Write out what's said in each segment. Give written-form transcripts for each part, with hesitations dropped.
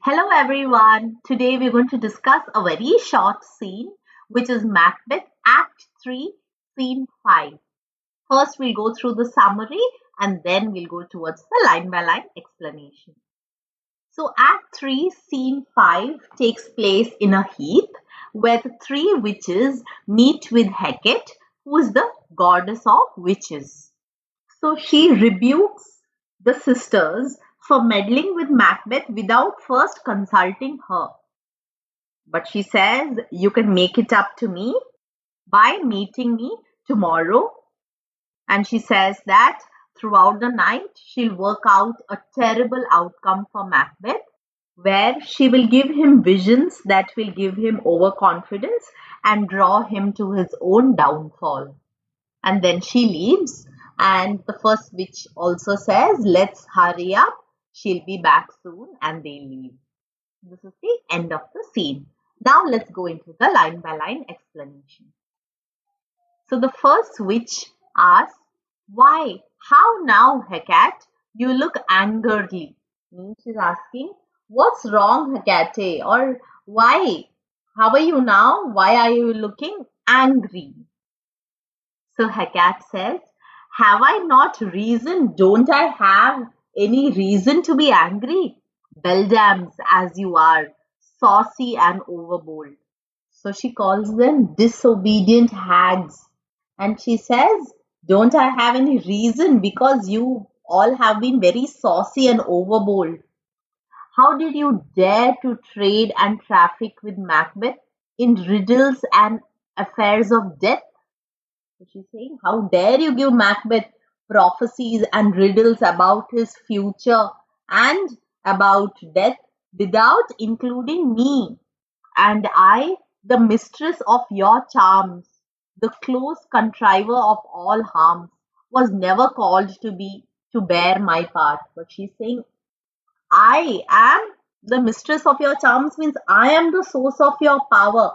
Hello everyone. Today we're going to discuss a very short scene which is Macbeth Act 3 Scene 5. First we'll go through the summary and then we'll go towards the line by line explanation. So Act 3 Scene 5 takes place in a heath where the three witches meet with Hecate, who is the goddess of witches. So she rebukes the sisters for meddling with Macbeth without first consulting her. But she says, you can make it up to me by meeting me tomorrow. And she says that throughout the night, she'll work out a terrible outcome for Macbeth, where she will give him visions that will give him overconfidence and draw him to his own downfall. And then she leaves, and the first witch also says, let's hurry up, she'll be back soon, and they leave. This is the end of the scene. Now let's go into the line by line explanation. So the first witch asks, why? How now, Hecate? You look angrily. She's asking, what's wrong, Hecate? Or why? How are you now? Why are you looking angry? So Hecate says, have I not reason? Don't I have any reason to be angry? Beldams as you are, saucy and overbold. So she calls them disobedient hags. And she says, don't I have any reason? Because you all have been very saucy and overbold. How did you dare to trade and traffic with Macbeth in riddles and affairs of death? So she's saying, how dare you give Macbeth prophecies and riddles about his future and about death without including me? And I, the mistress of your charms, the close contriver of all harms, was never called to bear my part. But she's saying, I am the mistress of your charms means I am the source of your power.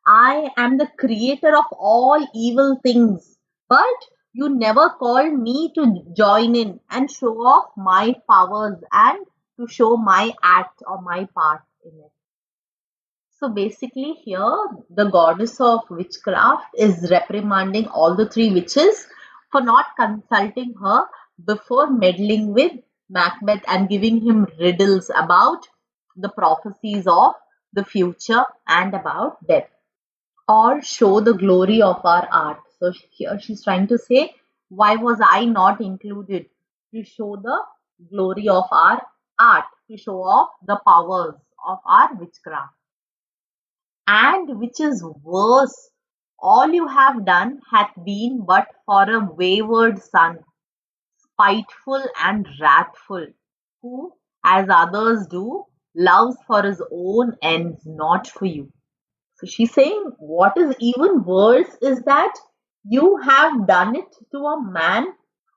I am the creator of all evil things, but you never called me to join in and show off my powers and to show my act or my part in it. So basically, here the goddess of witchcraft is reprimanding all the three witches for not consulting her before meddling with Macbeth and giving him riddles about the prophecies of the future and about death, or show the glory of our art. So here she's trying to say, why was I not included to show the glory of our art, to show off the powers of our witchcraft? And which is worse, all you have done hath been but for a wayward son, spiteful and wrathful, who, as others do, loves for his own ends, not for you. So she's saying, what is even worse is that you have done it to a man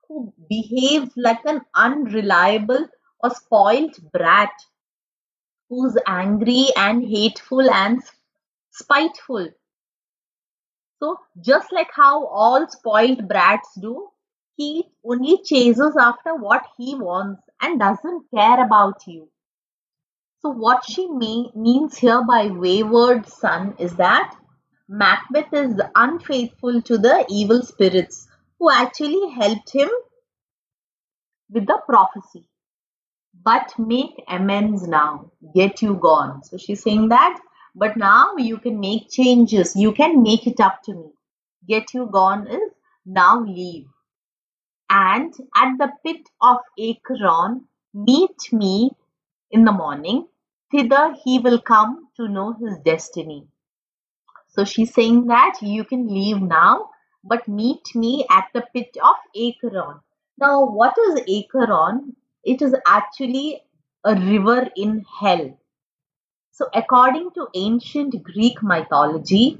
who behaves like an unreliable or spoilt brat, who's angry and hateful and spiteful. So, just like how all spoiled brats do, he only chases after what he wants and doesn't care about you. So, what she means here by wayward son is that Macbeth is unfaithful to the evil spirits who actually helped him with the prophecy. But make amends now, get you gone. So she's saying that, but now you can make changes, you can make it up to me. Get you gone is now leave. And at the pit of Acheron, meet me in the morning. Thither he will come to know his destiny. So she's saying that you can leave now, but meet me at the pit of Acheron. Now, what is Acheron? It is actually a river in hell. So, according to ancient Greek mythology,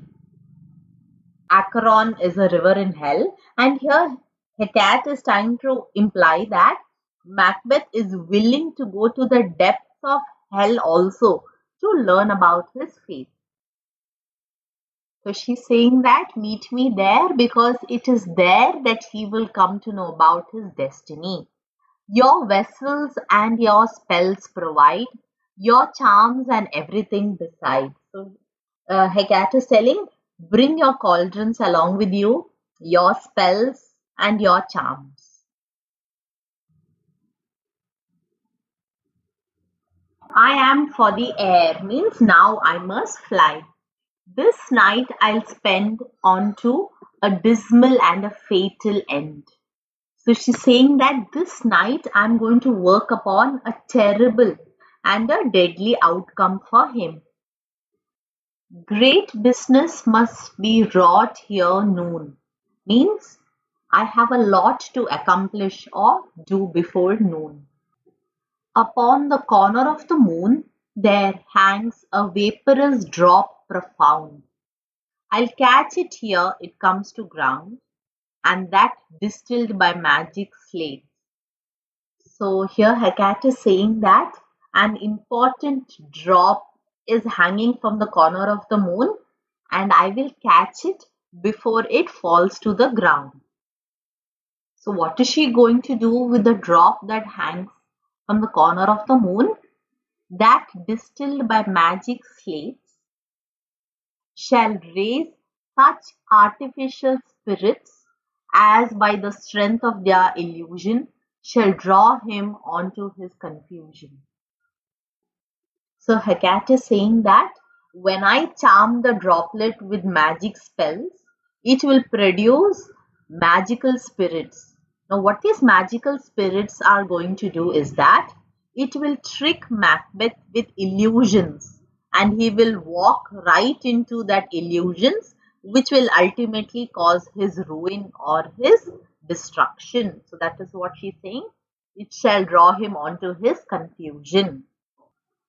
Acheron is a river in hell, and here Hecate is trying to imply that Macbeth is willing to go to the depths of hell also to learn about his fate. So she's saying that meet me there because it is there that he will come to know about his destiny. Your vessels and your spells provide, your charms and everything besides. So Hecate is telling, bring your cauldrons along with you, your spells and your charms. I am for the air means now I must fly. This night I'll spend onto a dismal and a fatal end. So she's saying that this night I'm going to work upon a terrible and a deadly outcome for him. Great business must be wrought here noon. Means I have a lot to accomplish or do before noon. Upon the corner of the moon there hangs a vaporous drop profound. I'll catch it here it comes to ground, and that distilled by magic slates. So here Hecate is saying that an important drop is hanging from the corner of the moon, and I will catch it before it falls to the ground. So what is she going to do with the drop that hangs from the corner of the moon? That distilled by magic slates shall raise such artificial spirits as by the strength of their illusion shall draw him onto his confusion. So Hecate is saying that when I charm the droplet with magic spells, it will produce magical spirits. Now, what these magical spirits are going to do is that it will trick Macbeth with illusions, and he will walk right into that illusions, which will ultimately cause his ruin or his destruction. So that is what she's saying. It shall draw him onto his confusion.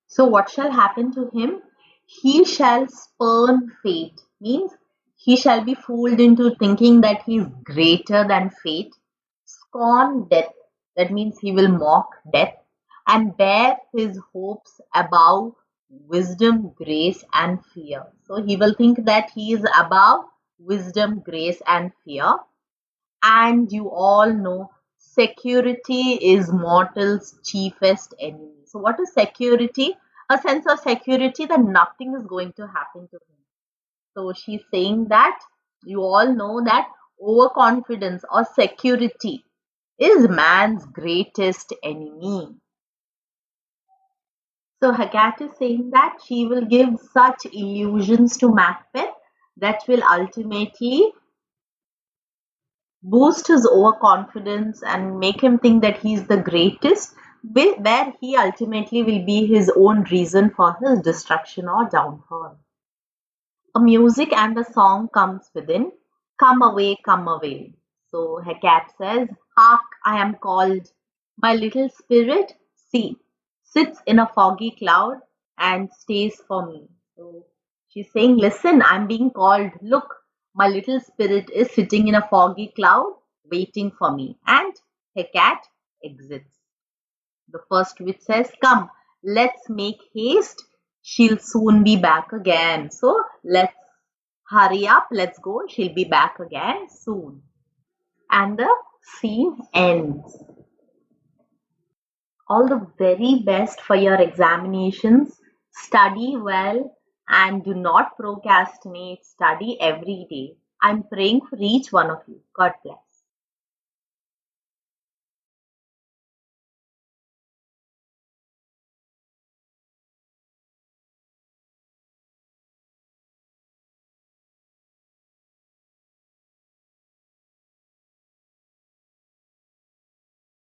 So what shall happen to him? He shall spurn fate, means he shall be fooled into thinking that he is greater than fate, scorn death, that means he will mock death, and bear his hopes above wisdom, grace, and fear. So he will think that he is above wisdom, grace, and fear. And you all know security is mortal's chiefest enemy. So what is security? A sense of security that nothing is going to happen to him. So she's saying that you all know that overconfidence or security is man's greatest enemy. So Hecate is saying that she will give such illusions to Macbeth that will ultimately boost his overconfidence and make him think that he's the greatest, where he ultimately will be his own reason for his destruction or downfall. A music and a song comes within. Come away, come away. So Hecate says, hark, I am called. My little spirit, see, sits in a foggy cloud and stays for me. So she's saying, listen, I'm being called. Look, my little spirit is sitting in a foggy cloud waiting for me. And Hecate exits. The first witch says, come, let's make haste. She'll soon be back again. So let's hurry up, let's go. She'll be back again soon. And the scene ends. All the very best for your examinations. Study well and do not procrastinate. Study every day. I'm praying for each one of you. God bless.